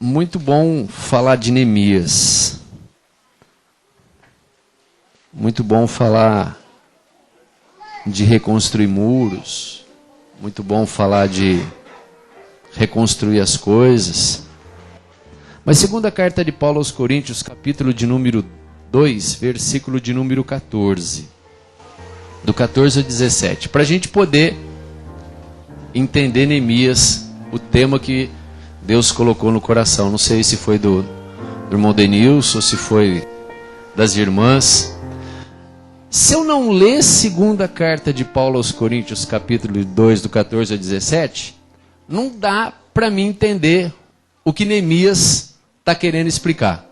Muito bom falar de Neemias. Muito bom falar de reconstruir muros. Muito bom falar de reconstruir as coisas. Mas segunda carta de Paulo aos Coríntios, capítulo de número 2, versículo de número 14. Do 14 ao 17. Para a gente poder entender Neemias, o tema que Deus colocou no coração. Não sei se foi do irmão Denilson ou se foi das irmãs. Se eu não ler segunda carta de Paulo aos Coríntios, capítulo 2, do 14 ao 17, não dá para mim entender o que Neemias está querendo explicar.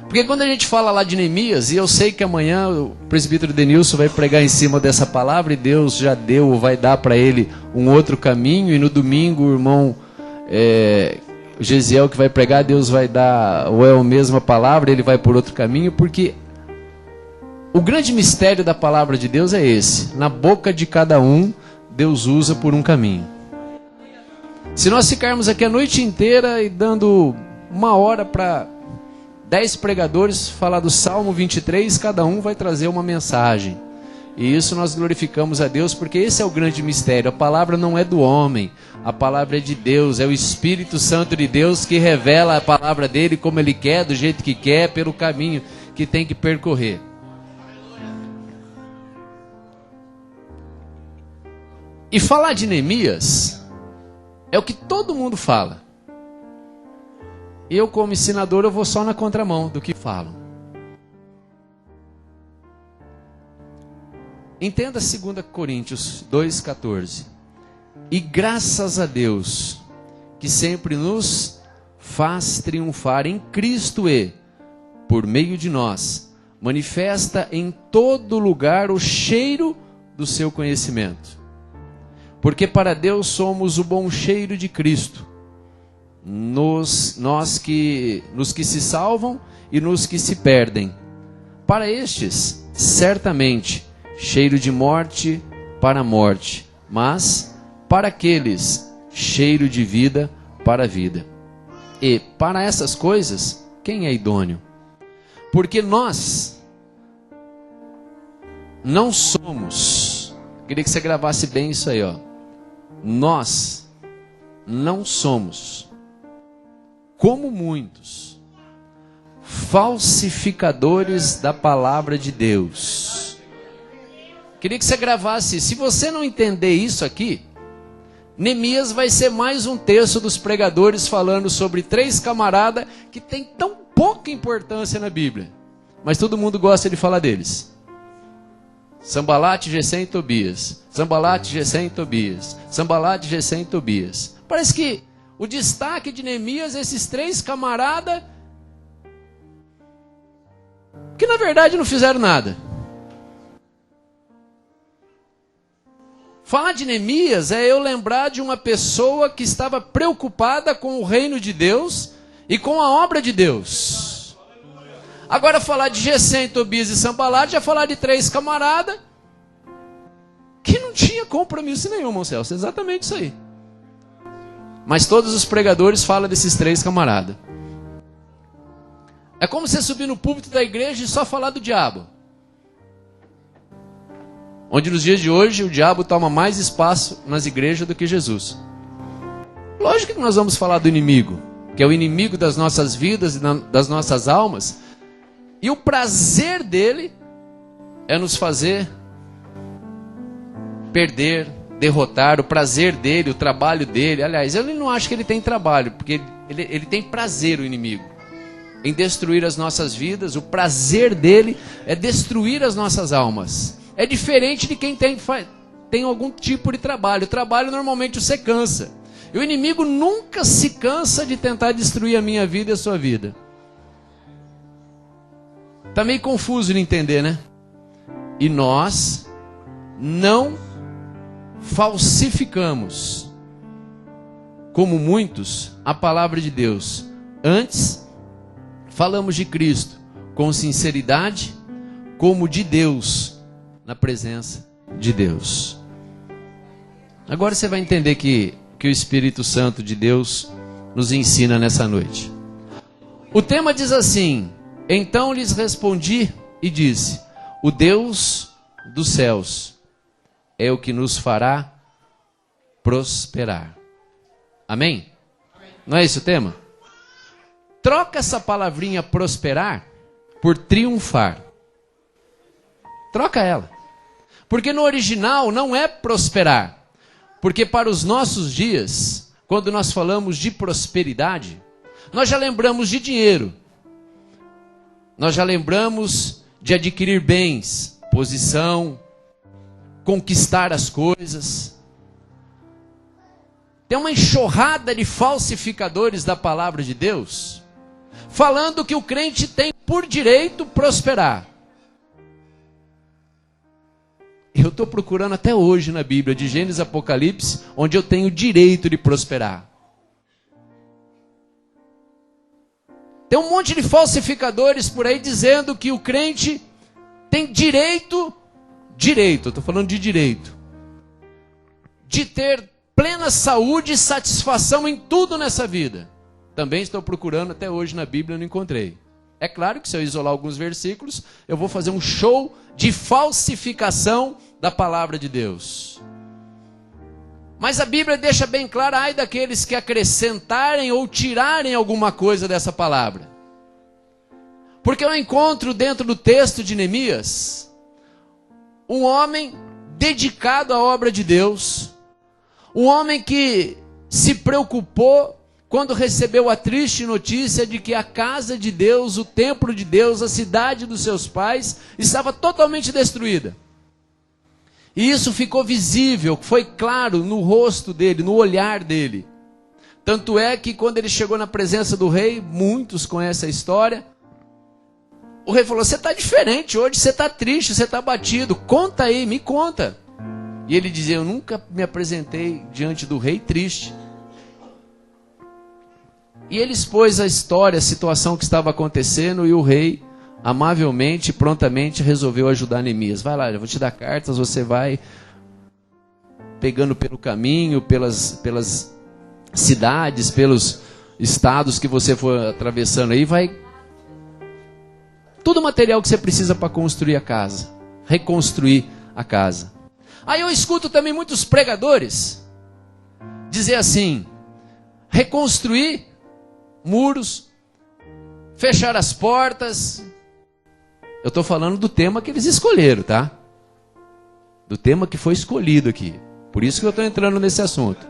Porque quando a gente fala lá de Neemias, e eu sei que amanhã o presbítero Denilson vai pregar em cima dessa palavra, e Deus já deu, vai dar para ele um outro caminho, e no domingo o irmão Gesiel que vai pregar, Deus vai dar, ou é a mesma palavra, ele vai por outro caminho, porque o grande mistério da palavra de Deus é esse: na boca de cada um, Deus usa por um caminho. Se nós ficarmos aqui a noite inteira e dando uma hora para 10 pregadores falar do Salmo 23, cada um vai trazer uma mensagem. E isso nós glorificamos a Deus, porque esse é o grande mistério. A palavra não é do homem, a palavra é de Deus, é o Espírito Santo de Deus que revela a palavra dele como ele quer, do jeito que quer, pelo caminho que tem que percorrer. E falar de Neemias é o que todo mundo fala. Eu, como ensinador, eu vou só na contramão do que falam. Entenda 2 Coríntios 2,14. E graças a Deus, que sempre nos faz triunfar em Cristo e, por meio de nós, manifesta em todo lugar o cheiro do seu conhecimento. Porque para Deus somos o bom cheiro de Cristo, nos que se salvam e nos que se perdem. Para estes, certamente, cheiro de morte para a morte, mas para aqueles, cheiro de vida para a vida. E para essas coisas, quem é idôneo? Porque nós não somos, queria que você gravasse bem isso aí, ó. Nós não somos, como muitos, falsificadores da palavra de Deus. Queria que você gravasse. Se você não entender isso aqui, Neemias vai ser mais um texto dos pregadores falando sobre 3 camaradas que tem tão pouca importância na Bíblia, mas todo mundo gosta de falar deles. Sanbalate, Gesem e Tobias. Sanbalate, Gesem e Tobias. Sanbalate, Gesem e Tobias. Parece que o destaque de Neemias é esses 3 camaradas que na verdade não fizeram nada. Falar de Neemias é eu lembrar de uma pessoa que estava preocupada com o reino de Deus e com a obra de Deus. Agora falar de Gesem, Tobias e Sanbalate é falar de 3 camaradas que não tinha compromisso nenhum, irmão Celso. Exatamente isso aí. Mas todos os pregadores falam desses 3 camaradas. É como você subir no púlpito da igreja e só falar do diabo. Onde nos dias de hoje o diabo toma mais espaço nas igrejas do que Jesus. Lógico que nós vamos falar do inimigo, que é o inimigo das nossas vidas e das nossas almas. E o prazer dele é nos fazer perder, derrotar. O prazer dele, o trabalho dele. Aliás, eu não acho que ele tem trabalho, porque ele tem prazer, o inimigo, em destruir as nossas vidas. O prazer dele é destruir as nossas almas. É diferente de quem tem algum tipo de trabalho. O trabalho normalmente você cansa. E o inimigo nunca se cansa de tentar destruir a minha vida e a sua vida. Está meio confuso de entender, né? E nós não falsificamos, como muitos, a palavra de Deus. Antes, falamos de Cristo com sinceridade, como de Deus, na presença de Deus. Agora você vai entender que o Espírito Santo de Deus nos ensina nessa noite. O tema diz assim: então lhes respondi e disse: o Deus dos céus é o que nos fará prosperar. Amém? Não é esse o tema? Troca essa palavrinha prosperar por triunfar. Troca ela. Porque no original não é prosperar. Porque para os nossos dias, quando nós falamos de prosperidade, nós já lembramos de dinheiro. Nós já lembramos de adquirir bens, posição, conquistar as coisas. Tem uma enxurrada de falsificadores da palavra de Deus, falando que o crente tem por direito prosperar. Eu estou procurando até hoje na Bíblia, de Gênesis a Apocalipse, onde eu tenho direito de prosperar. Tem um monte de falsificadores por aí dizendo que o crente tem direito, estou falando de direito, de ter plena saúde e satisfação em tudo nessa vida. Também estou procurando até hoje na Bíblia, não encontrei. É claro que se eu isolar alguns versículos, eu vou fazer um show de falsificação da palavra de Deus. Mas a Bíblia deixa bem claro, ai daqueles que acrescentarem ou tirarem alguma coisa dessa palavra. Porque eu encontro dentro do texto de Neemias, um homem dedicado à obra de Deus, um homem que se preocupou quando recebeu a triste notícia de que a casa de Deus, o templo de Deus, a cidade dos seus pais, estava totalmente destruída. E isso ficou visível, foi claro no rosto dele, no olhar dele. Tanto é que quando ele chegou na presença do rei, muitos conhecem a história, o rei falou: você está diferente hoje, você está triste, você está abatido, conta aí, me conta. E ele dizia: eu nunca me apresentei diante do rei triste. E ele expôs a história, a situação que estava acontecendo, e o rei, amavelmente, prontamente, resolveu ajudar Neemias. Vai lá, eu vou te dar cartas, você vai pegando pelo caminho, pelas cidades, pelos estados que você for atravessando aí, vai... Tudo material que você precisa para construir a casa, reconstruir a casa. Aí eu escuto também muitos pregadores dizer assim: reconstruir muros, fechar as portas. Eu estou falando do tema que eles escolheram, tá? Do tema que foi escolhido aqui. Por isso que eu estou entrando nesse assunto.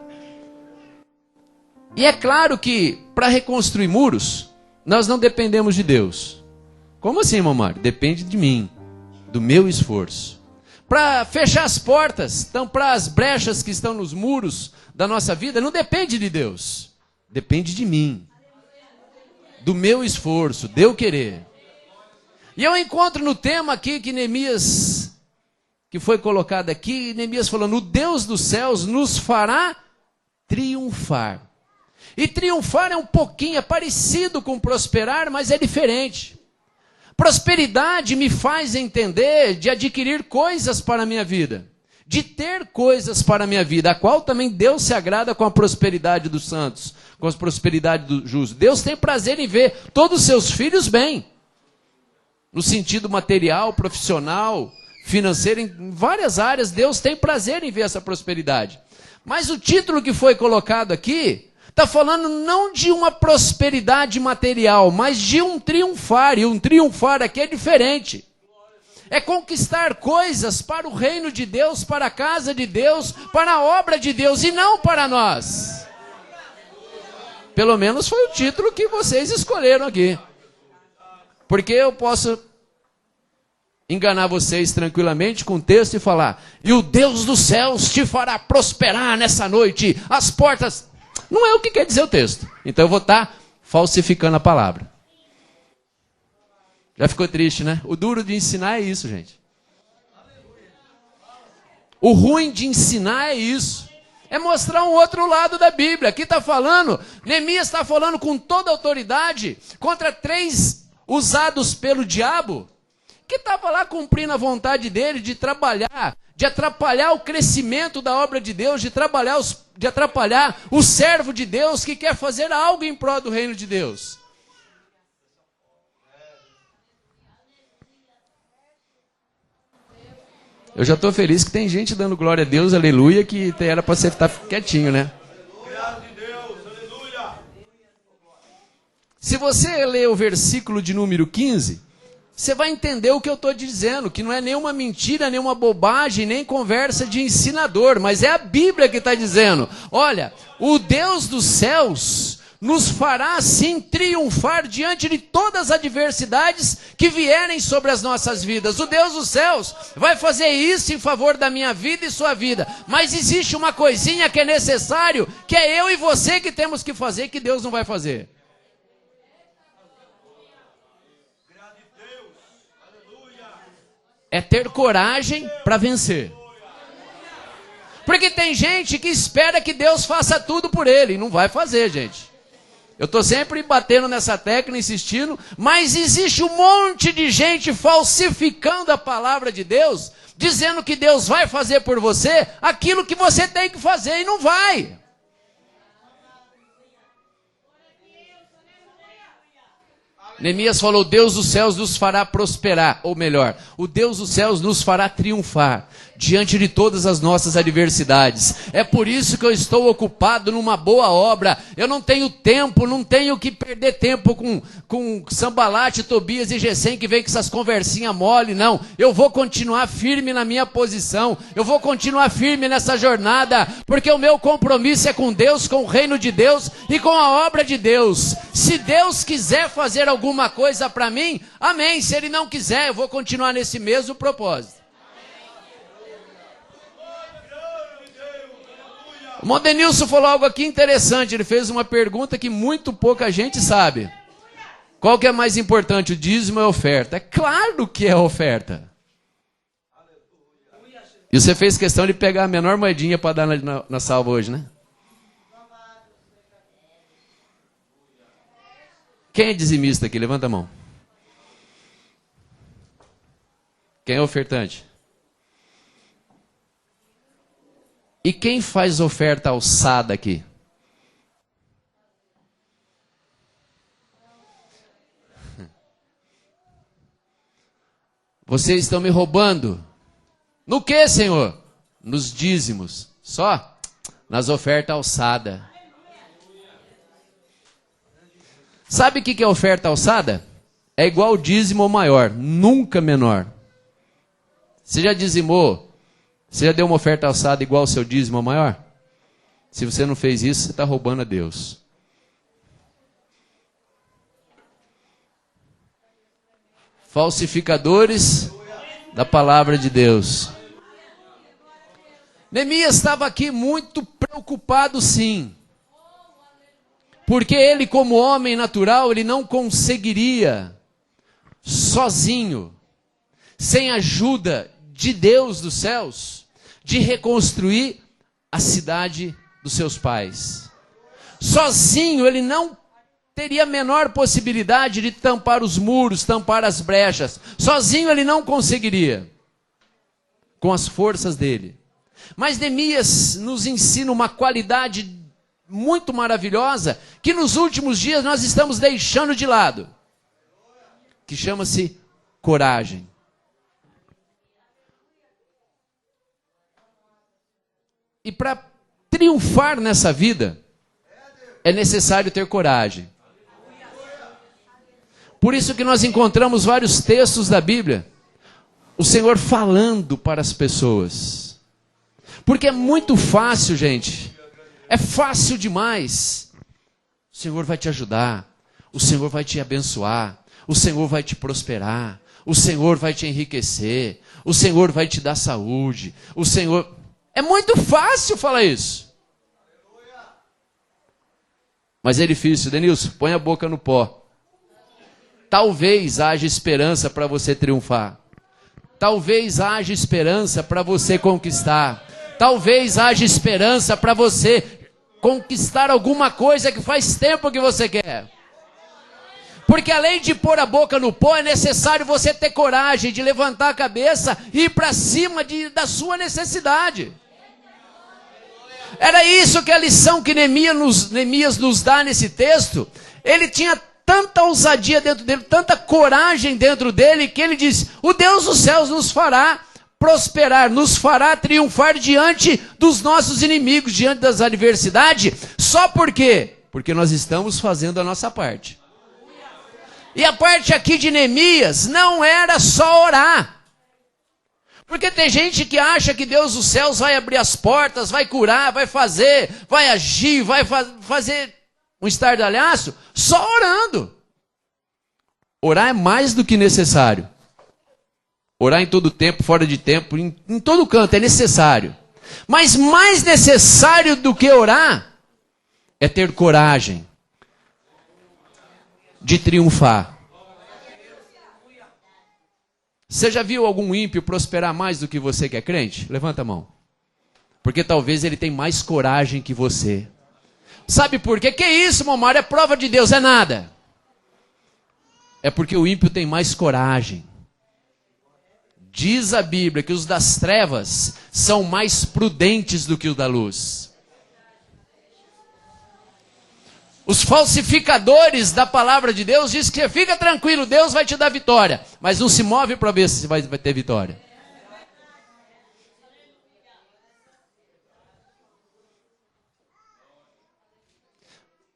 E é claro que para reconstruir muros, nós não dependemos de Deus. Como assim, irmão Mário? Depende de mim, do meu esforço. Para fechar as portas, tampar as brechas que estão nos muros da nossa vida, não depende de Deus. Depende de mim, do meu esforço, de eu querer. E eu encontro no tema aqui que Neemias, que foi colocado aqui, Neemias falando: o Deus dos céus nos fará triunfar. E triunfar é um pouquinho, é parecido com prosperar, mas é diferente. Prosperidade me faz entender de adquirir coisas para a minha vida, de ter coisas para a minha vida, a qual também Deus se agrada com a prosperidade dos santos, com a prosperidade do justo. Deus tem prazer em ver todos os seus filhos bem, no sentido material, profissional, financeiro, em várias áreas. Deus tem prazer em ver essa prosperidade. Mas o título que foi colocado aqui está falando não de uma prosperidade material, mas de um triunfar. E um triunfar aqui é diferente. É conquistar coisas para o reino de Deus, para a casa de Deus, para a obra de Deus, e não para nós. Pelo menos foi o título que vocês escolheram aqui. Porque eu posso enganar vocês tranquilamente com o texto e falar: e o Deus dos céus te fará prosperar nessa noite, as portas... Não é o que quer dizer o texto. Então eu vou estar falsificando a palavra. Já ficou triste, né? O duro de ensinar é isso, gente. O ruim de ensinar é isso. É mostrar um outro lado da Bíblia. Aqui está falando, Neemias está falando com toda a autoridade contra 3 usados pelo diabo, que estava lá cumprindo a vontade dele de trabalhar, de atrapalhar o crescimento da obra de Deus, de atrapalhar o servo de Deus que quer fazer algo em prol do reino de Deus. Eu já estou feliz que tem gente dando glória a Deus, aleluia, que era para você estar quietinho, né? Se você ler o versículo de número 15, você vai entender o que eu estou dizendo, que não é nenhuma mentira, nenhuma bobagem, nem conversa de ensinador, mas é a Bíblia que está dizendo. Olha, o Deus dos céus nos fará assim triunfar diante de todas as adversidades que vierem sobre as nossas vidas. O Deus dos céus vai fazer isso em favor da minha vida e sua vida. Mas existe uma coisinha que é necessário, que é eu e você que temos que fazer, que Deus não vai fazer. É ter coragem para vencer. Porque tem gente que espera que Deus faça tudo por ele. E não vai fazer, gente. Eu estou sempre batendo nessa tecla, insistindo. Mas existe um monte de gente falsificando a palavra de Deus, dizendo que Deus vai fazer por você aquilo que você tem que fazer e não vai. Neemias falou, Deus dos céus nos fará prosperar, ou melhor, o Deus dos céus nos fará triunfar diante de todas as nossas adversidades. É por isso que eu estou ocupado numa boa obra. Eu não tenho tempo, não tenho que perder tempo com Sambalate, Tobias e Gesem que vem com essas conversinhas mole, não. Eu vou continuar firme na minha posição, eu vou continuar firme nessa jornada, porque o meu compromisso é com Deus, com o reino de Deus e com a obra de Deus. Se Deus quiser fazer alguma coisa para mim, amém. Se Ele não quiser, eu vou continuar nesse mesmo propósito. O Modenilson falou algo aqui interessante. Ele fez uma pergunta que muito pouca gente sabe. Qual que é mais importante, o dízimo ou a oferta? É claro que é a oferta. E você fez questão de pegar a menor moedinha para dar na salva hoje, né? Quem é dizimista aqui? Levanta a mão. Quem é ofertante? E quem faz oferta alçada aqui? Vocês estão me roubando. No que, Senhor? Nos dízimos. Só? Nas ofertas alçadas. Sabe o que é oferta alçada? É igual dízimo ou maior, nunca menor. Você já dizimou? Você já deu uma oferta alçada igual ao seu dízimo ou maior? Se você não fez isso, você está roubando a Deus. Falsificadores da palavra de Deus. Neemias estava aqui muito preocupado, sim. Porque ele, como homem natural, ele não conseguiria, sozinho, sem ajuda de Deus dos céus, de reconstruir a cidade dos seus pais. Sozinho, ele não teria a menor possibilidade de tampar os muros, tampar as brechas. Sozinho, ele não conseguiria, com as forças dele. Mas Neemias nos ensina uma qualidade muito maravilhosa, que nos últimos dias nós estamos deixando de lado, que chama-se coragem. E para triunfar nessa vida, é necessário ter coragem. Por isso que nós encontramos vários textos da Bíblia, o Senhor falando para as pessoas. Porque é muito fácil, gente. É fácil demais. O Senhor vai te ajudar. O Senhor vai te abençoar. O Senhor vai te prosperar. O Senhor vai te enriquecer. O Senhor vai te dar saúde. O Senhor... É muito fácil falar isso. Mas é difícil. Denilson, põe a boca no pó. Talvez haja esperança para você triunfar. Talvez haja esperança para você conquistar. Talvez haja esperança para você conquistar alguma coisa que faz tempo que você quer. Porque além de pôr a boca no pó, é necessário você ter coragem de levantar a cabeça e ir para cima da sua necessidade. Era isso que a lição que Neemias nos dá nesse texto. Ele tinha tanta ousadia dentro dele, tanta coragem dentro dele, que ele diz: o Deus dos céus nos fará prosperar, nos fará triunfar diante dos nossos inimigos, diante das adversidades. Só por quê? Porque nós estamos fazendo a nossa parte. E a parte aqui de Neemias não era só orar. Porque tem gente que acha que Deus dos céus vai abrir as portas, vai curar, vai fazer, vai agir, vai fazer um estardalhaço só orando. Orar é mais do que necessário. Orar em todo tempo, fora de tempo, em todo canto é necessário. Mas mais necessário do que orar é ter coragem de triunfar. Você já viu algum ímpio prosperar mais do que você que é crente? Levanta a mão. Porque talvez ele tenha mais coragem que você. Sabe por quê? Que isso, Momar? É prova de Deus, é nada. É porque o ímpio tem mais coragem. Diz a Bíblia que os das trevas são mais prudentes do que os da luz. Os falsificadores da palavra de Deus dizem que fica tranquilo, Deus vai te dar vitória. Mas não se move para ver se vai ter vitória.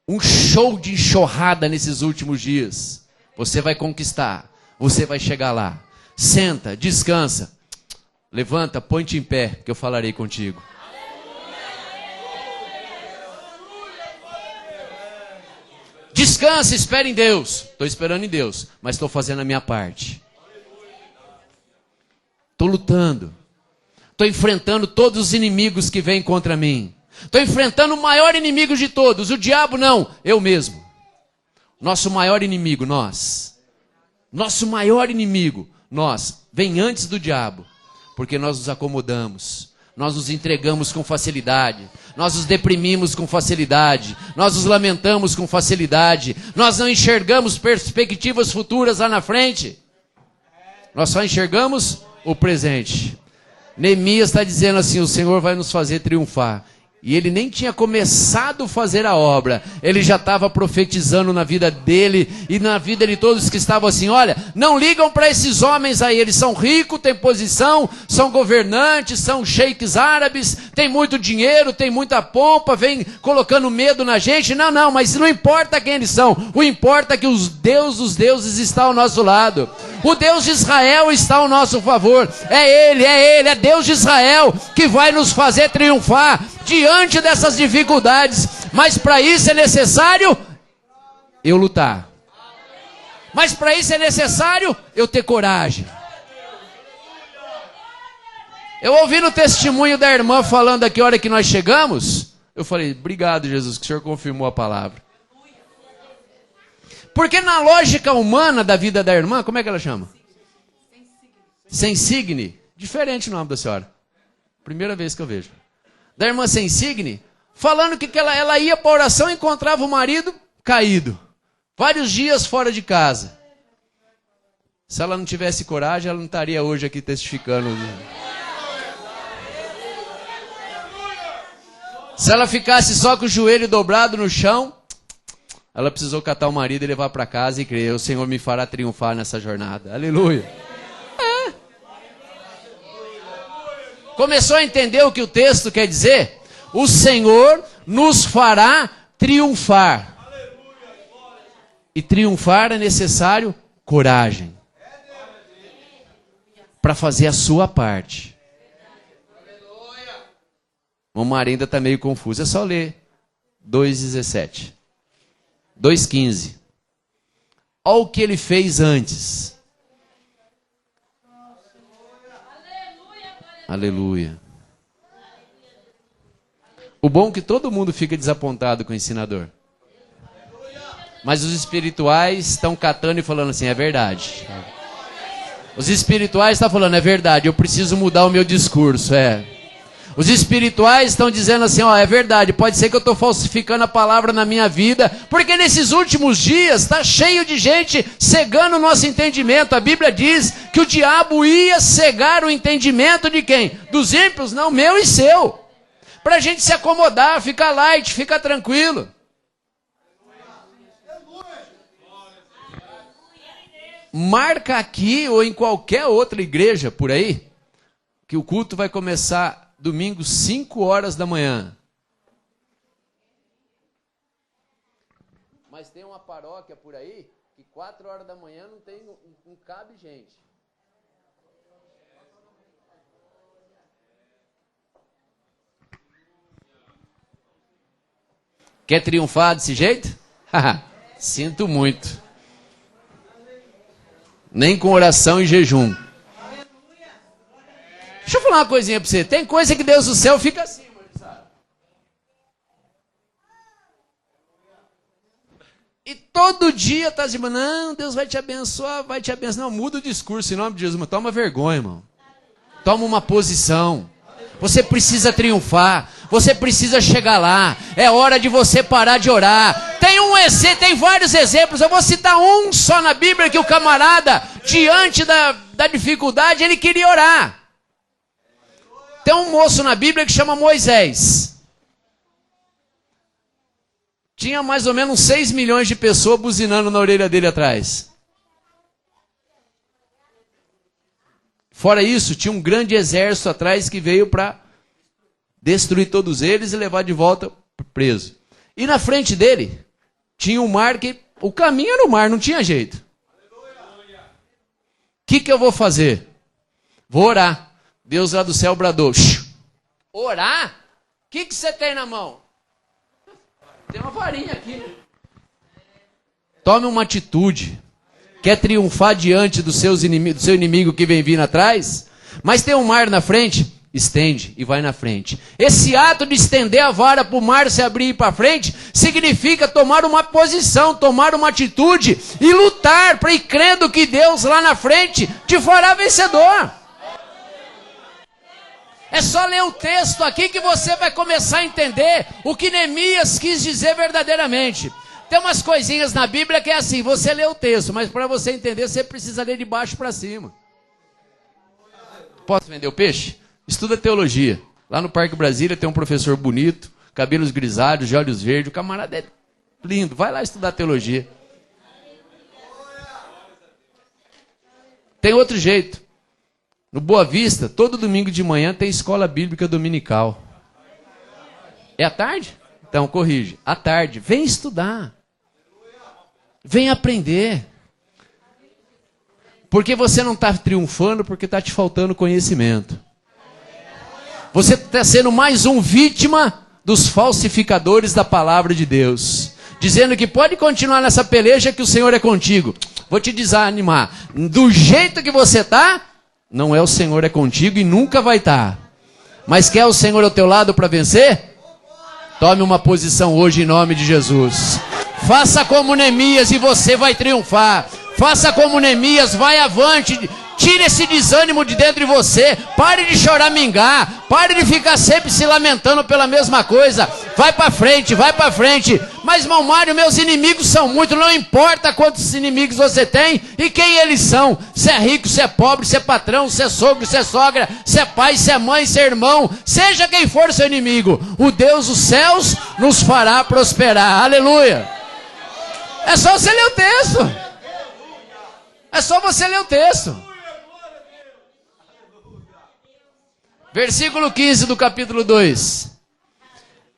Um show de enxurrada nesses últimos dias. Você vai conquistar, você vai chegar lá. Senta, descansa, levanta, põe-te em pé, que eu falarei contigo. Descansa, espere em Deus. Estou esperando em Deus, mas estou fazendo a minha parte. Estou lutando. Estou enfrentando todos os inimigos que vêm contra mim. Estou enfrentando o maior inimigo de todos. O diabo não, eu mesmo. Nosso maior inimigo, nós. Nosso maior inimigo, nós. Vem antes do diabo. Porque nós nos acomodamos. Nós nos entregamos com facilidade. Nós nos deprimimos com facilidade. Nós nos lamentamos com facilidade. Nós não enxergamos perspectivas futuras lá na frente. Nós só enxergamos o presente. Neemias está dizendo assim: o Senhor vai nos fazer triunfar. E ele nem tinha começado a fazer a obra. Ele já estava profetizando na vida dele e na vida de todos que estavam assim: olha, não ligam para esses homens aí, eles são ricos, têm posição, são governantes, são sheiks árabes, têm muito dinheiro, têm muita pompa, vem colocando medo na gente. Não, mas não importa quem eles são. O importa é que os Deus dos deuses está ao nosso lado. O Deus de Israel está ao nosso favor. É Ele, é Deus de Israel que vai nos fazer triunfar diante dessas dificuldades. Mas para isso é necessário eu lutar. Mas para isso é necessário eu ter coragem. Eu ouvi no testemunho da irmã falando aqui a hora que nós chegamos. Eu falei: obrigado, Jesus, que o Senhor confirmou a palavra. Porque na lógica humana da vida da irmã, como é que ela chama? Sensigne. Diferente o nome da senhora. Primeira vez que eu vejo. Da irmã Sensigne, falando que ela ia para a oração e encontrava o marido caído. Vários dias fora de casa. Se ela não tivesse coragem, ela não estaria hoje aqui testificando. Se ela ficasse só com o joelho dobrado no chão, ela precisou catar o marido e levar para casa e crer: o Senhor me fará triunfar nessa jornada. Aleluia. Começou a entender o que o texto quer dizer? O Senhor nos fará triunfar. E triunfar é necessário coragem. Para fazer a sua parte. O Mar ainda está meio confuso. É só ler 2,17. 2,15. Olha o que ele fez antes. Aleluia. O bom é que todo mundo fica desapontado com o ensinador. Mas os espirituais estão catando e falando assim: é verdade. Os espirituais estão falando: é verdade, eu preciso mudar o meu discurso. Os espirituais estão dizendo assim, ó, é verdade, pode ser que eu estou falsificando a palavra na minha vida, porque nesses últimos dias está cheio de gente cegando o nosso entendimento. A Bíblia diz que o diabo ia cegar o entendimento de quem? Dos ímpios, não, meu e seu. Para a gente se acomodar, ficar light, ficar tranquilo. Marca aqui ou em qualquer outra igreja por aí, que o culto vai começar domingo, 5 horas da manhã. Mas tem uma paróquia por aí que 4 horas da manhã não cabe gente. Quer triunfar desse jeito? Sinto muito. Nem com oração e jejum. Deixa eu falar uma coisinha para você. Tem coisa que Deus do céu fica acima, sabe? E todo dia está dizendo, não, Deus vai te abençoar, vai te abençoar. Não, muda o discurso em nome de Jesus, mas toma vergonha, irmão. Toma uma posição. Você precisa triunfar. Você precisa chegar lá. É hora de você parar de orar. Tem vários exemplos. Eu vou citar um só na Bíblia que o camarada, diante da dificuldade, ele queria orar. Tem um moço na Bíblia que chama Moisés. Tinha mais ou menos 6 milhões de pessoas buzinando na orelha dele atrás. Fora isso, tinha um grande exército atrás que veio para destruir todos eles e levar de volta preso. E na frente dele, tinha um mar que... O caminho era o mar, não tinha jeito. O que eu vou fazer? Vou orar. Deus lá do céu bradou. Orar? O que você tem na mão? Tem uma varinha aqui. Tome uma atitude. Quer triunfar diante dos seus inimigos, do seu inimigo que vem vindo atrás? Mas tem um mar na frente? Estende e vai na frente. Esse ato de estender a vara para o mar se abrir e ir para frente significa tomar uma posição, tomar uma atitude e lutar para ir crendo que Deus lá na frente te fará vencedor. É só ler o texto aqui que você vai começar a entender o que Neemias quis dizer verdadeiramente. Tem umas coisinhas na Bíblia que é assim, você lê o texto, mas para você entender você precisa ler de baixo para cima. Posso vender o peixe? Estuda teologia. Lá no Parque Brasília tem um professor bonito, cabelos grisalhos, de olhos verdes, o camarada é lindo, vai lá estudar teologia. Tem outro jeito. No Boa Vista, todo domingo de manhã tem escola bíblica dominical. É à tarde? Então, corrige. À tarde. Vem estudar. Vem aprender. Porque você não está triunfando porque está te faltando conhecimento. Você está sendo mais um vítima dos falsificadores da palavra de Deus. Dizendo que pode continuar nessa peleja que o Senhor é contigo. Vou te desanimar. Do jeito que você está... Não é o Senhor é contigo e nunca vai estar. Mas quer o Senhor ao teu lado para vencer? Tome uma posição hoje em nome de Jesus. Faça como Neemias e você vai triunfar. Faça como Neemias, vai avante. Tire esse desânimo de dentro de você. Pare de choramingar. Pare de ficar sempre se lamentando pela mesma coisa. Vai para frente, vai para frente. Mas, irmão Mário, meus inimigos são muitos. Não importa quantos inimigos você tem e quem eles são. Se é rico, se é pobre, se é patrão, se é sogro, se é sogra, se é pai, se é mãe, se é irmão. Seja quem for seu inimigo. O Deus dos céus nos fará prosperar. Aleluia. É só você ler o texto. É só você ler o texto. Versículo 15 do capítulo 2.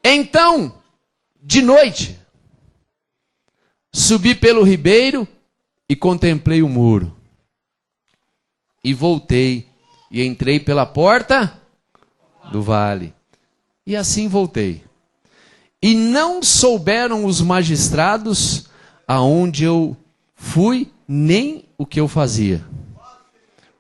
Então, de noite, subi pelo ribeiro e contemplei o muro. E voltei e entrei pela porta do vale. E assim voltei. E não souberam os magistrados aonde eu fui, nem o que eu fazia.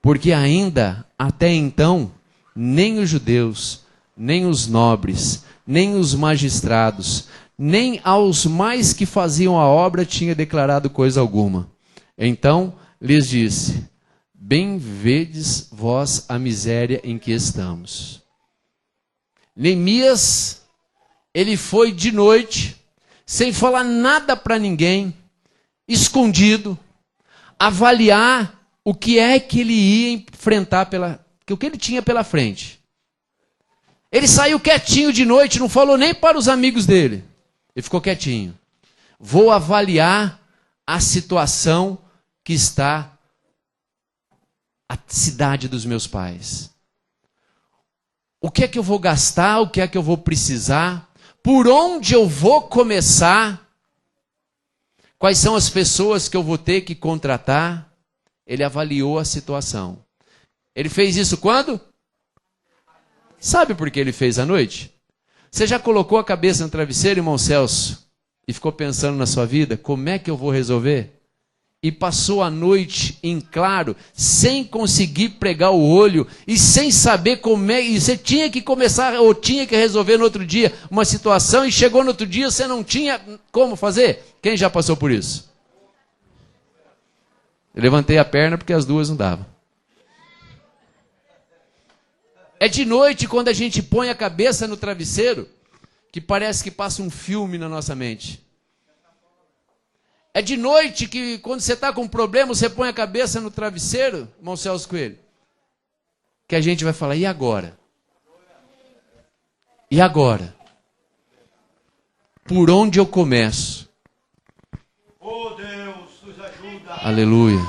Porque ainda, até então, nem os judeus, nem os nobres, nem os magistrados, nem aos mais que faziam a obra tinha declarado coisa alguma. Então lhes disse: bem vedes vós a miséria em que estamos. Neemias, ele foi de noite, sem falar nada para ninguém, escondido, avaliar o que é que ele ia enfrentar, o que ele tinha pela frente. Ele saiu quietinho de noite, não falou nem para os amigos dele. Ele ficou quietinho. Vou avaliar a situação que está a cidade dos meus pais. O que é que eu vou gastar? O que é que eu vou precisar? Por onde eu vou começar? Quais são as pessoas que eu vou ter que contratar? Ele avaliou a situação. Ele fez isso quando? Sabe por que ele fez à noite? Você já colocou a cabeça no travesseiro, irmão Celso, e ficou pensando na sua vida? Como é que eu vou resolver? E passou a noite em claro, sem conseguir pregar o olho, e sem saber como é, e você tinha que começar, ou tinha que resolver no outro dia uma situação, e chegou no outro dia, você não tinha como fazer? Quem já passou por isso? Eu levantei a perna porque as duas não davam. É de noite, quando a gente põe a cabeça no travesseiro, que parece que passa um filme na nossa mente. É de noite que, quando você está com um problema, você põe a cabeça no travesseiro, irmão Celso Coelho, que a gente vai falar, e agora? E agora? Por onde eu começo? Oh Deus, nos ajuda. Aleluia.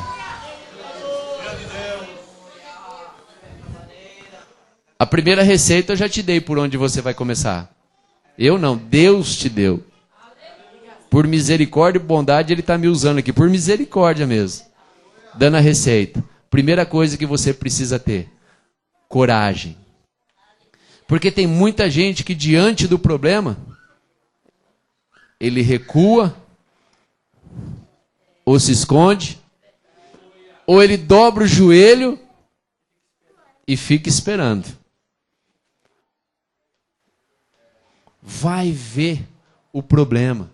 A primeira receita eu já te dei por onde você vai começar. Eu não, Deus te deu. Por misericórdia e bondade ele está me usando aqui. Por misericórdia mesmo. Dando a receita. Primeira coisa que você precisa ter. Coragem. Porque tem muita gente que diante do problema, ele recua, ou se esconde, ou ele dobra o joelho e fica esperando. Vai ver o problema.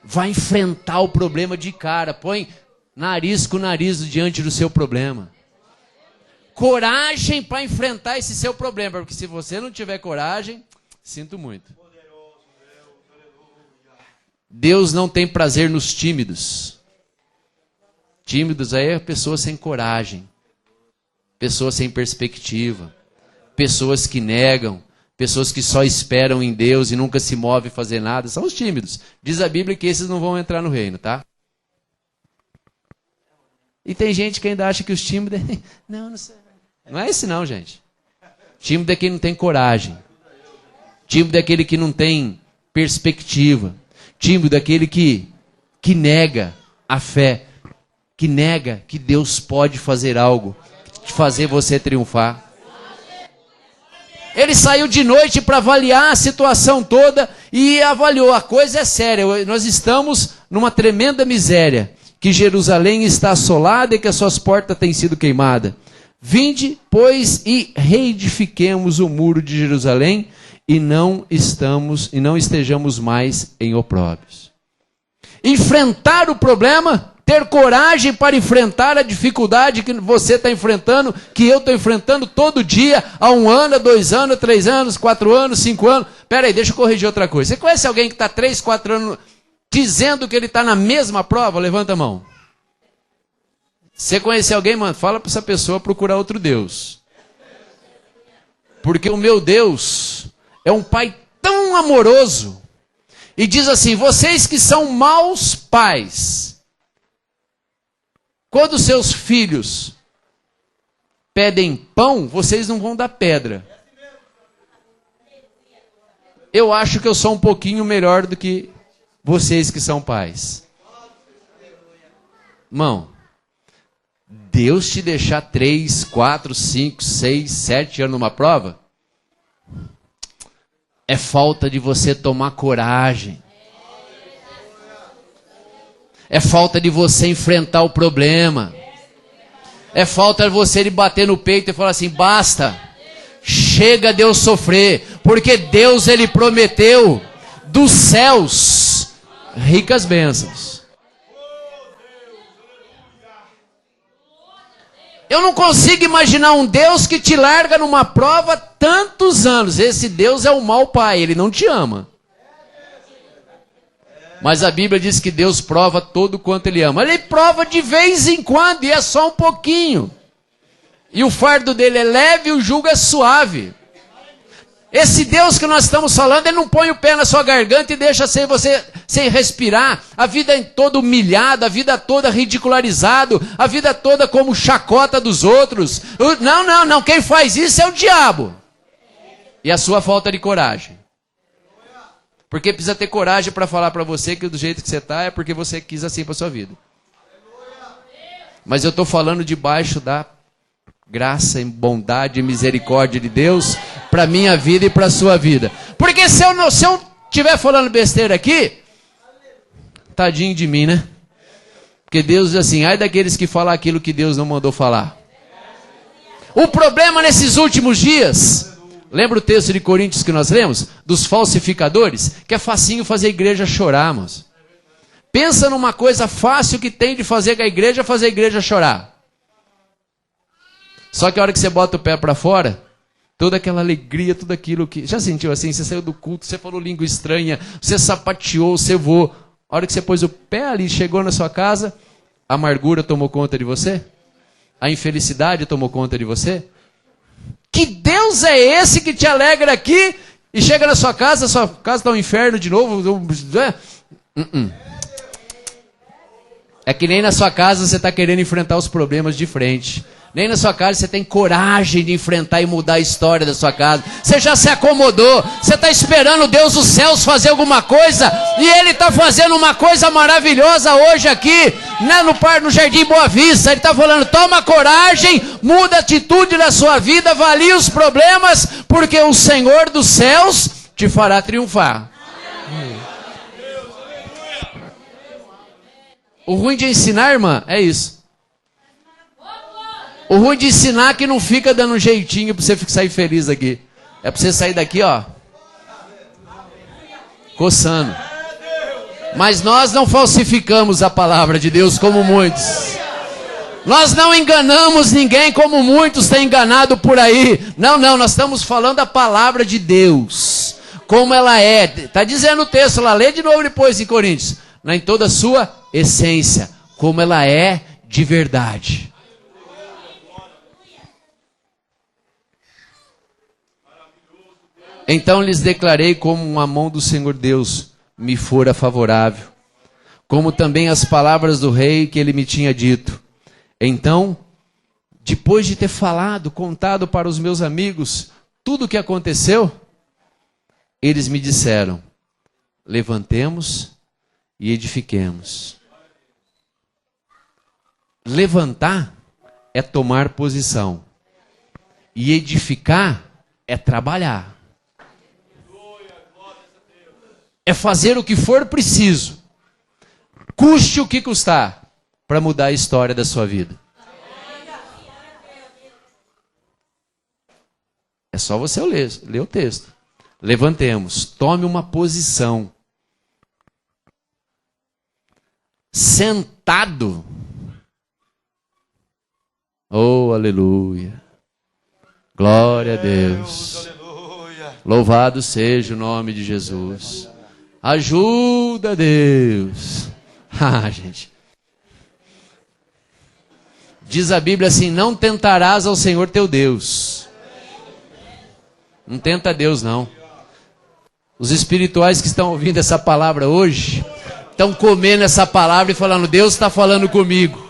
Vai enfrentar o problema de cara. Põe nariz com nariz diante do seu problema. Coragem para enfrentar esse seu problema. Porque se você não tiver coragem, sinto muito. Deus não tem prazer nos tímidos. Tímidos aí é pessoa sem coragem. Pessoas sem perspectiva. Pessoas que negam. Pessoas que só esperam em Deus e nunca se movem a fazer nada. São os tímidos. Diz a Bíblia que esses não vão entrar no reino, tá? E tem gente que ainda acha que os tímidos... Não sei. Não é esse não, gente. Tímido é quem não tem coragem. Tímido é aquele que não tem perspectiva. Tímido é aquele que nega a fé. Que nega que Deus pode fazer algo. Fazer você triunfar. Ele saiu de noite para avaliar a situação toda e avaliou. A coisa é séria. Nós estamos numa tremenda miséria. Que Jerusalém está assolada e que as suas portas têm sido queimadas. Vinde, pois, e reedifiquemos o muro de Jerusalém e não estejamos mais em opróbrios. Enfrentar o problema, ter coragem para enfrentar a dificuldade que você está enfrentando, que eu estou enfrentando todo dia, há 1 ano, há 2 anos, 3 anos, 4 anos, 5 anos. Espera aí, deixa eu corrigir outra coisa. Você conhece alguém que está 3, 4 anos dizendo que ele está na mesma prova? Levanta a mão. Você conhece alguém, mano? Fala para essa pessoa procurar outro Deus. Porque o meu Deus é um pai tão amoroso. E diz assim, vocês que são maus pais, quando seus filhos pedem pão, vocês não vão dar pedra. Eu acho que eu sou um pouquinho melhor do que vocês que são pais. Irmão, Deus te deixar 3, 4, 5, 6, 7 anos numa prova, é falta de você tomar coragem. É falta de você enfrentar o problema. É falta de você de bater no peito e falar assim, basta, chega de eu sofrer, porque Deus ele prometeu dos céus ricas bênçãos. Eu não consigo imaginar um Deus que te larga numa prova tantos anos. Esse Deus é o mau pai, ele não te ama. Mas a Bíblia diz que Deus prova todo quanto ele ama. Ele prova de vez em quando e é só um pouquinho. E o fardo dele é leve e o jugo é suave. Esse Deus que nós estamos falando, ele não põe o pé na sua garganta e deixa você sem respirar, a vida toda humilhada, a vida toda ridicularizado, a vida toda como chacota dos outros. Não, quem faz isso é o diabo. E a sua falta de coragem. Porque precisa ter coragem para falar para você que do jeito que você está é porque você quis assim para sua vida. Mas eu estou falando debaixo da graça, bondade e misericórdia de Deus para minha vida e para a sua vida. Porque se eu estiver falando besteira aqui, tadinho de mim, né? Porque Deus diz assim, ai daqueles que falam aquilo que Deus não mandou falar. O problema nesses últimos dias, lembra o texto de Coríntios que nós lemos? Dos falsificadores, que é facinho fazer a igreja chorar, irmãos. Pensa numa coisa fácil que tem de fazer a igreja chorar. Só que a hora que você bota o pé para fora, toda aquela alegria, tudo aquilo que... Já sentiu assim? Você saiu do culto, você falou língua estranha, você sapateou, você voou. A hora que você pôs o pé ali, chegou na sua casa, a amargura tomou conta de você? A infelicidade tomou conta de você? Que Deus é esse que te alegra aqui e chega na sua casa está um inferno de novo? É que nem na sua casa você está querendo enfrentar os problemas de frente. Nem na sua casa você tem coragem de enfrentar e mudar a história da sua casa. Você já se acomodou. Você está esperando Deus dos céus fazer alguma coisa. E Ele está fazendo uma coisa maravilhosa hoje aqui, né, no Jardim Boa Vista. Ele está falando, toma coragem, muda a atitude da sua vida, avalie os problemas, porque o Senhor dos céus te fará triunfar. O ruim de ensinar, irmã, é isso. O ruim de ensinar é que não fica dando um jeitinho para você sair feliz aqui. É para você sair daqui, ó, coçando. Mas nós não falsificamos a palavra de Deus como muitos. Nós não enganamos ninguém como muitos têm enganado por aí. Não, nós estamos falando a palavra de Deus. Como ela é. Está dizendo o texto lá, lê de novo depois em Coríntios. Em toda a sua essência. Como ela é de verdade. Então lhes declarei como a mão do Senhor Deus me fora favorável, como também as palavras do rei que ele me tinha dito. Então, depois de ter falado, contado para os meus amigos tudo o que aconteceu, eles me disseram, levantemos e edifiquemos. Levantar é tomar posição. E edificar é trabalhar. É fazer o que for preciso, custe o que custar, para mudar a história da sua vida. É só você ler o texto. Levantemos, tome uma posição. Sentado. Oh, aleluia. Glória a Deus. Louvado seja o nome de Jesus. Ajuda, Deus. Gente. Diz a Bíblia assim, não tentarás ao Senhor teu Deus. Não tenta Deus, não. Os espirituais que estão ouvindo essa palavra hoje, estão comendo essa palavra e falando, Deus está falando comigo.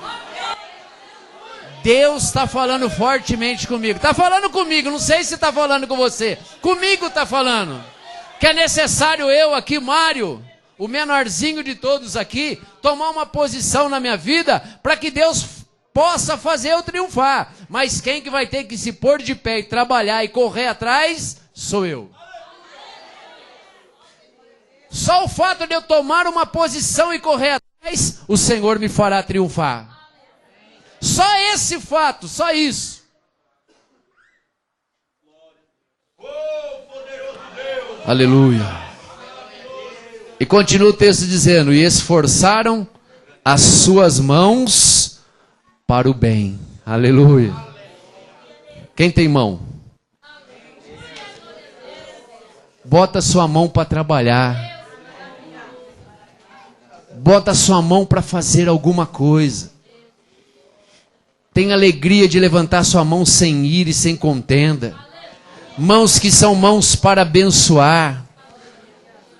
Deus está falando fortemente comigo. Está falando comigo, não sei se está falando com você. Comigo está falando. Que é necessário eu aqui, Mário, o menorzinho de todos aqui, tomar uma posição na minha vida para que Deus possa fazer eu triunfar. Mas quem que vai ter que se pôr de pé e trabalhar e correr atrás, sou eu. Só o fato de eu tomar uma posição e correr atrás, o Senhor me fará triunfar. Só esse fato, só isso. Aleluia. E continua o texto dizendo, e esforçaram as suas mãos para o bem. Aleluia. Quem tem mão? Bota sua mão para trabalhar. Bota sua mão para fazer alguma coisa. Tem alegria de levantar sua mão sem ira e sem contenda. Mãos que são mãos para abençoar.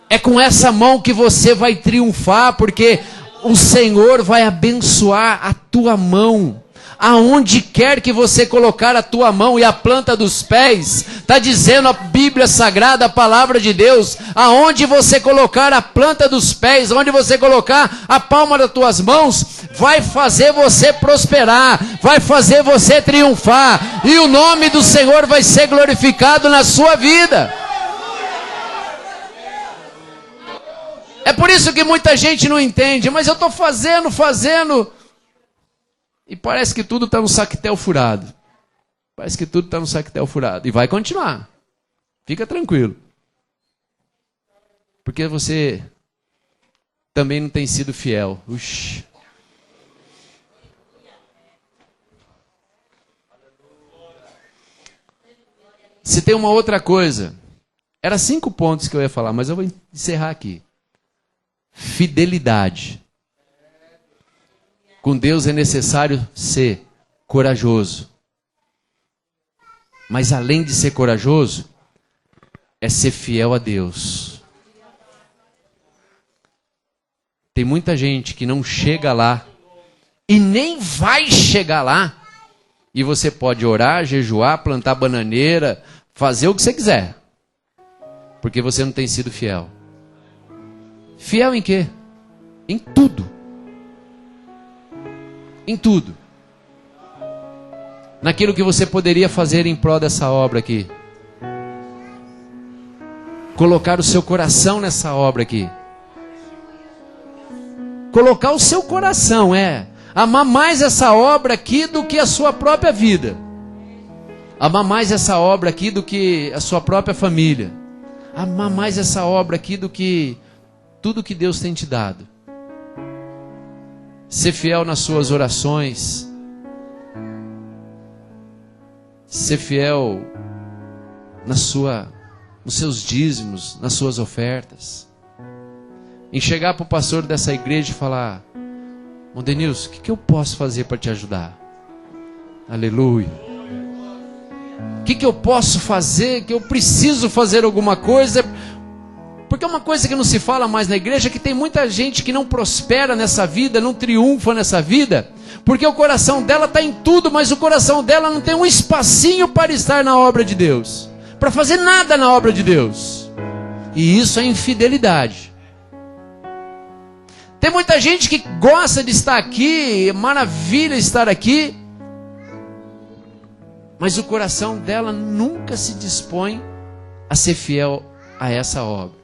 É com essa mão que você vai triunfar, porque o Senhor vai abençoar a tua mão. Aonde quer que você colocar a tua mão e a planta dos pés, está dizendo a Bíblia Sagrada, a palavra de Deus, aonde você colocar a planta dos pés, onde você colocar a palma das tuas mãos, vai fazer você prosperar, vai fazer você triunfar, e o nome do Senhor vai ser glorificado na sua vida. É por isso que muita gente não entende, mas eu estou fazendo, e parece que tudo está no saquetel furado. Parece que tudo está no saquetel furado. E vai continuar. Fica tranquilo. Porque você também não tem sido fiel. Uxi. Se tem uma outra coisa. Era 5 pontos que eu ia falar, mas eu vou encerrar aqui. Fidelidade. Com Deus é necessário ser corajoso. Mas além de ser corajoso, é ser fiel a Deus. Tem muita gente que não chega lá e nem vai chegar lá. E você pode orar, jejuar, plantar bananeira, fazer o que você quiser. Porque você não tem sido fiel. Fiel em quê? Em tudo. Em tudo. Naquilo que você poderia fazer em prol dessa obra aqui. Colocar o seu coração nessa obra aqui. Colocar o seu coração, amar mais essa obra aqui do que a sua própria vida. Amar mais essa obra aqui do que a sua própria família. Amar mais essa obra aqui do que tudo que Deus tem te dado. Ser fiel nas suas orações. Ser fiel nos seus dízimos, nas suas ofertas. Em chegar para o pastor dessa igreja e falar: Denilson, o que eu posso fazer para te ajudar? Aleluia. O que eu posso fazer? Que eu preciso fazer alguma coisa. Porque é uma coisa que não se fala mais na igreja, que tem muita gente que não prospera nessa vida, não triunfa nessa vida, porque o coração dela está em tudo, mas o coração dela não tem um espacinho para estar na obra de Deus, para fazer nada na obra de Deus. E isso é infidelidade. Tem muita gente que gosta de estar aqui, maravilha estar aqui, mas o coração dela nunca se dispõe a ser fiel a essa obra.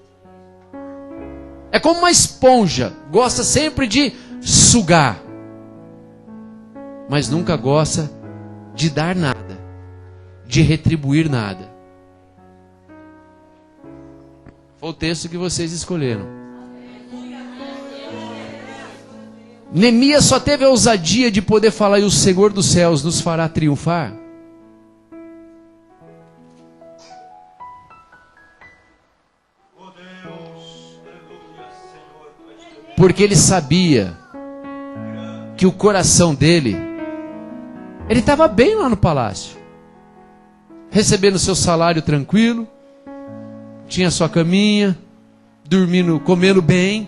É como uma esponja, gosta sempre de sugar, mas nunca gosta de dar nada, de retribuir nada. Foi o texto que vocês escolheram. Neemias só teve a ousadia de poder falar: e o Senhor dos céus nos fará triunfar. Porque ele sabia que o coração dele, ele estava bem lá no palácio, recebendo seu salário tranquilo, tinha sua caminha, dormindo, comendo bem,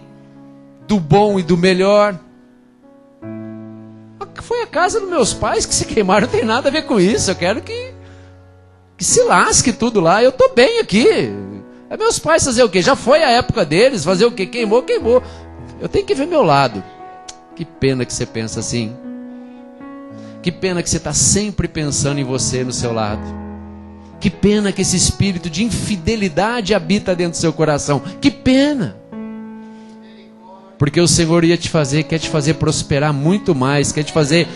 do bom e do melhor. Foi a casa dos meus pais que se queimaram, não tem nada a ver com isso. Eu quero que se lasque tudo lá, eu estou bem aqui. É meus pais fazer o quê? Já foi a época deles, fazer o quê? Queimou. Eu tenho que ver meu lado. Que pena que você pensa assim. Que pena que você está sempre pensando em você, no seu lado. Que pena que esse espírito de infidelidade habita dentro do seu coração. Que pena. Porque o Senhor quer te fazer prosperar muito mais, quer te fazer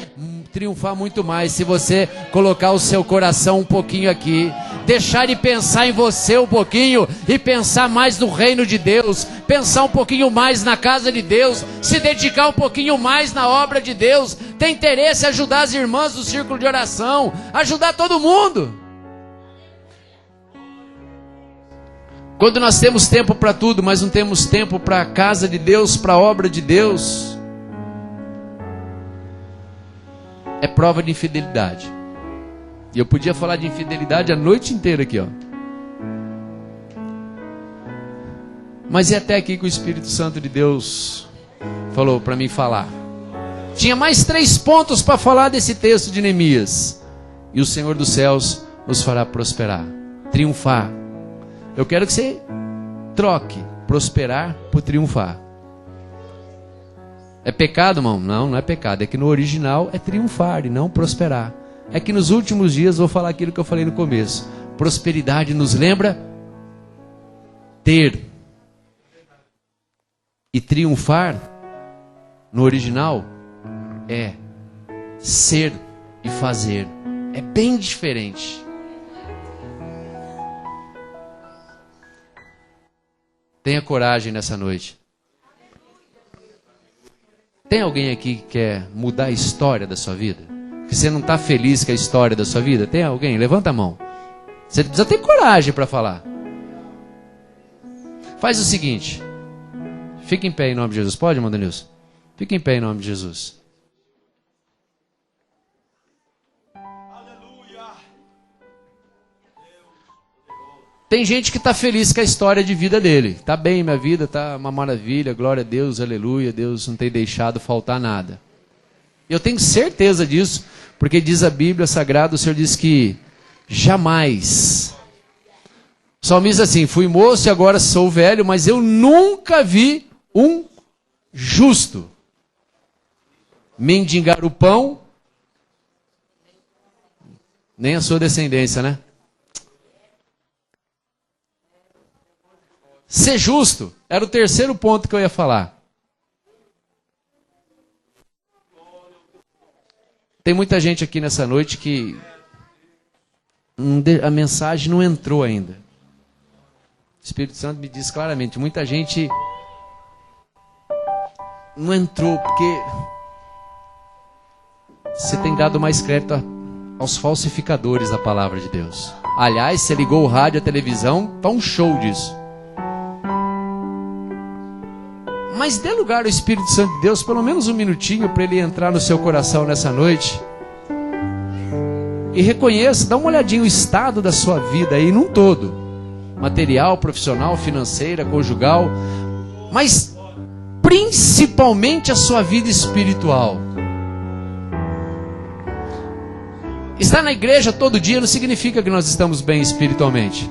triunfar muito mais, se você colocar o seu coração um pouquinho aqui. deixar de pensar em você um pouquinho e pensar mais no reino de Deus, pensar um pouquinho mais na casa de Deus, se dedicar um pouquinho mais na obra de Deus, ter interesse em ajudar as irmãs do círculo de oração, ajudar todo mundo. Quando nós temos tempo para tudo, mas não temos tempo para a casa de Deus, para a obra de Deus, é prova de infidelidade. E eu podia falar de infidelidade a noite inteira aqui, ó. Mas é até aqui que o Espírito Santo de Deus falou para mim falar. Tinha mais 3 pontos para falar desse texto de Neemias. E o Senhor dos céus nos fará prosperar, triunfar. Eu quero que você troque prosperar por triunfar. É pecado, irmão? Não, não é pecado. É que no original é triunfar e não prosperar. É que nos últimos dias vou falar aquilo que eu falei no começo. Prosperidade nos lembra ter. E triunfar, no original, é ser e fazer. É bem diferente. Tenha coragem nessa noite. Tem alguém aqui que quer mudar a história da sua vida? Que você não está feliz com a história da sua vida? Tem alguém? Levanta a mão. Você precisa ter coragem para falar. Faz o seguinte. Fica em pé em nome de Jesus. Pode, irmão Denilson? Fica em pé em nome de Jesus. Aleluia. Tem gente que está feliz com a história de vida dele. Está bem, minha vida está uma maravilha. Glória a Deus, aleluia. Deus não tem deixado faltar nada. Eu tenho certeza disso, porque diz a Bíblia Sagrada, o Senhor diz que jamais. O salmista assim, fui moço e agora sou velho, mas eu nunca vi um justo mendigar o pão, nem a sua descendência, né? Ser justo era o terceiro ponto que eu ia falar. Tem muita gente aqui nessa noite que a mensagem não entrou ainda. O Espírito Santo me diz claramente, muita gente não entrou porque você tem dado mais crédito aos falsificadores da palavra de Deus. Aliás, você ligou o rádio, a televisão, tá um show disso. Mas dê lugar ao Espírito Santo de Deus, pelo menos um minutinho, para ele entrar no seu coração nessa noite. E reconheça, dá uma olhadinha no estado da sua vida aí, num todo. Material, profissional, financeira, conjugal. Mas principalmente a sua vida espiritual. Estar na igreja todo dia não significa que nós estamos bem espiritualmente.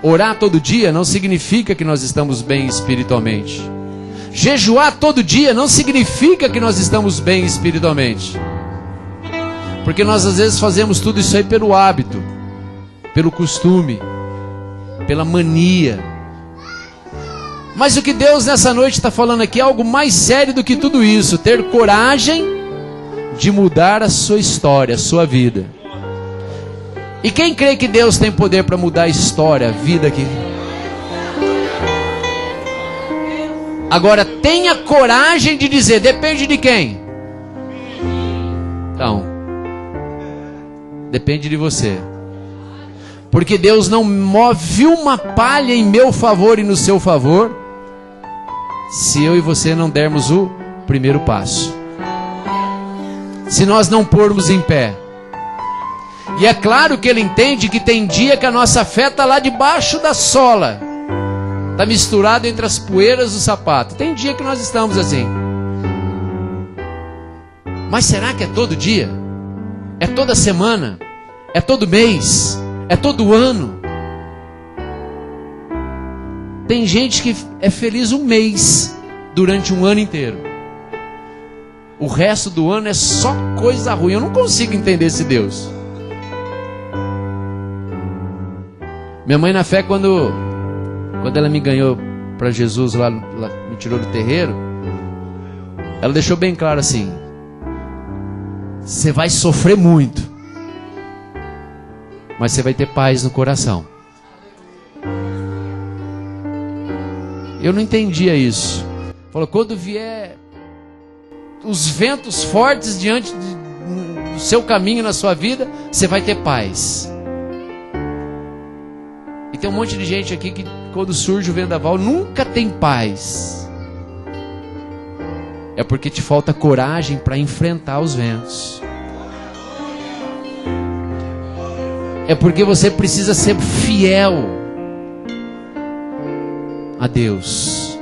Orar todo dia não significa que nós estamos bem espiritualmente. Jejuar todo dia não significa que nós estamos bem espiritualmente. Porque nós às vezes fazemos tudo isso aí pelo hábito, pelo costume, pela mania. Mas o que Deus nessa noite está falando aqui é algo mais sério do que tudo isso. Ter coragem de mudar a sua história, a sua vida. E quem crê que Deus tem poder para mudar a história, a vida aqui? Agora, tenha coragem de dizer, depende de quem? Então, depende de você. Porque Deus não move uma palha em meu favor e no seu favor, se eu e você não dermos o primeiro passo. Se nós não pormos em pé. E é claro que Ele entende que tem dia que a nossa fé está lá debaixo da sola. Está misturado entre as poeiras do sapato. Tem dia que nós estamos assim. Mas será que é todo dia? É toda semana? É todo mês? É todo ano? Tem gente que é feliz um mês durante um ano inteiro. O resto do ano é só coisa ruim. Eu não consigo entender esse Deus. Minha mãe na fé, quando ela me ganhou para Jesus lá, me tirou do terreiro, ela deixou bem claro assim: você vai sofrer muito. mas você vai ter paz no coração. Eu não entendia isso. Falou, quando vier os ventos fortes diante do seu caminho na sua vida, você vai ter paz. E tem um monte de gente aqui que quando surge o vendaval nunca tem paz. É porque te falta coragem para enfrentar os ventos. É porque você precisa ser fiel a Deus.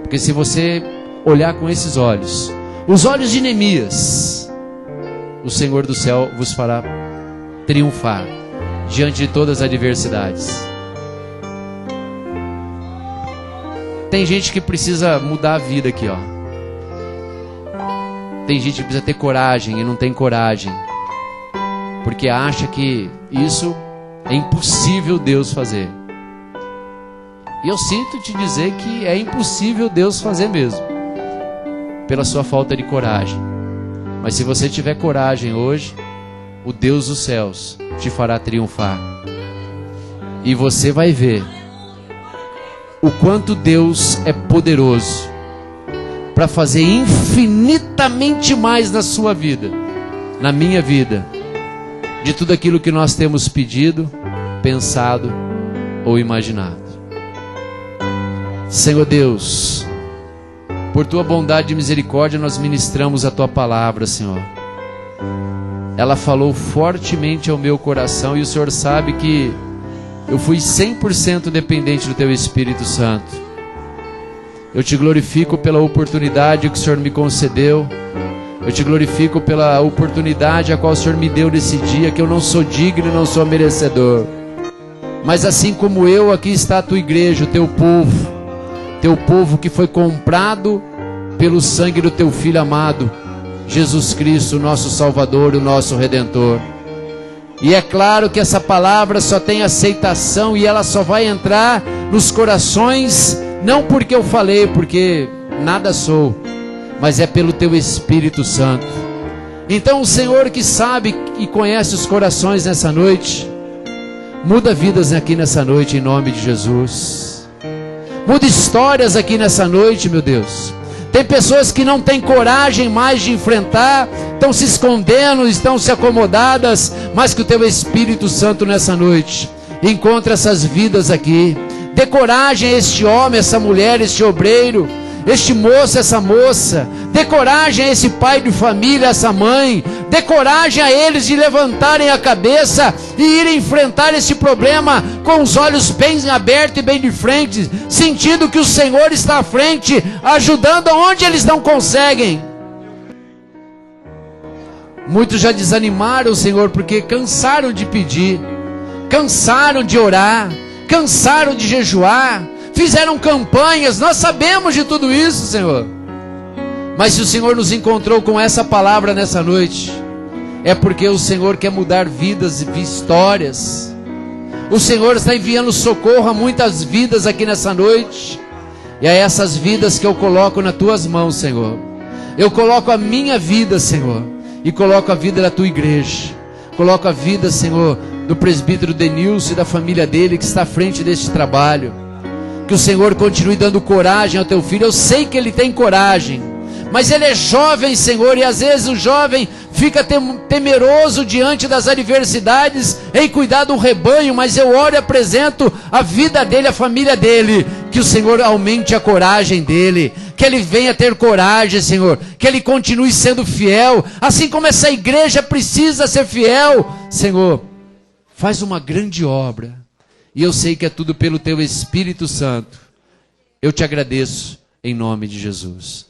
Porque se você olhar com esses olhos, os olhos de Neemias, o Senhor do céu vos fará triunfar diante de todas as adversidades. Tem gente que precisa mudar a vida aqui, ó. Tem gente que precisa ter coragem e não tem coragem, porque acha que isso é impossível Deus fazer. E eu sinto te dizer que é impossível Deus fazer mesmo, pela sua falta de coragem. Mas se você tiver coragem hoje, o Deus dos céus te fará triunfar. E você vai ver o quanto Deus é poderoso para fazer infinitamente mais na sua vida, na minha vida, de tudo aquilo que nós temos pedido, pensado ou imaginado. Senhor Deus, por Tua bondade e misericórdia nós ministramos a Tua palavra, Senhor. Ela falou fortemente ao meu coração e o Senhor sabe que eu fui 100% dependente do Teu Espírito Santo. Eu te glorifico pela oportunidade que o Senhor me concedeu. Eu te glorifico pela oportunidade a qual o Senhor me deu nesse dia, que eu não sou digno e não sou merecedor. Mas assim como eu, aqui está a Tua igreja, o Teu povo que foi comprado pelo sangue do Teu Filho amado, Jesus Cristo, o nosso Salvador, o nosso Redentor. E é claro que essa palavra só tem aceitação e ela só vai entrar nos corações, não porque eu falei, porque nada sou, mas é pelo Teu Espírito Santo. Então o Senhor que sabe e conhece os corações nessa noite, muda vidas aqui nessa noite em nome de Jesus. Muda histórias aqui nessa noite, meu Deus. Tem pessoas que não têm coragem mais de enfrentar, estão se escondendo, estão se acomodadas, mas que o Teu Espírito Santo nessa noite encontra essas vidas aqui. Dê coragem a este homem, essa mulher, este obreiro, este moço, essa moça. Dê coragem a esse pai de família, essa mãe. Dê coragem a eles de levantarem a cabeça e irem enfrentar esse problema com os olhos bem abertos e bem de frente, sentindo que o Senhor está à frente, ajudando onde eles não conseguem. Muitos já desanimaram, Senhor, porque cansaram de pedir, cansaram de orar, cansaram de jejuar, fizeram campanhas. Nós sabemos de tudo isso, Senhor. Mas se o Senhor nos encontrou com essa palavra nessa noite, é porque o Senhor quer mudar vidas e histórias. O Senhor está enviando socorro a muitas vidas aqui nessa noite. E é essas vidas que eu coloco nas Tuas mãos, Senhor. Eu coloco a minha vida, Senhor, e coloco a vida da Tua igreja. Coloco a vida, Senhor, do presbítero Denilson e da família dele que está à frente deste trabalho. Que o Senhor continue dando coragem ao Teu filho. Eu sei que ele tem coragem, mas ele é jovem, Senhor, e às vezes o jovem fica temeroso diante das adversidades em cuidar do rebanho. Mas eu oro e apresento a vida dele, a família dele. Que o Senhor aumente a coragem dele, que ele venha ter coragem, Senhor, que ele continue sendo fiel, assim como essa igreja precisa ser fiel. Senhor, faz uma grande obra, e eu sei que é tudo pelo Teu Espírito Santo. Eu te agradeço em nome de Jesus.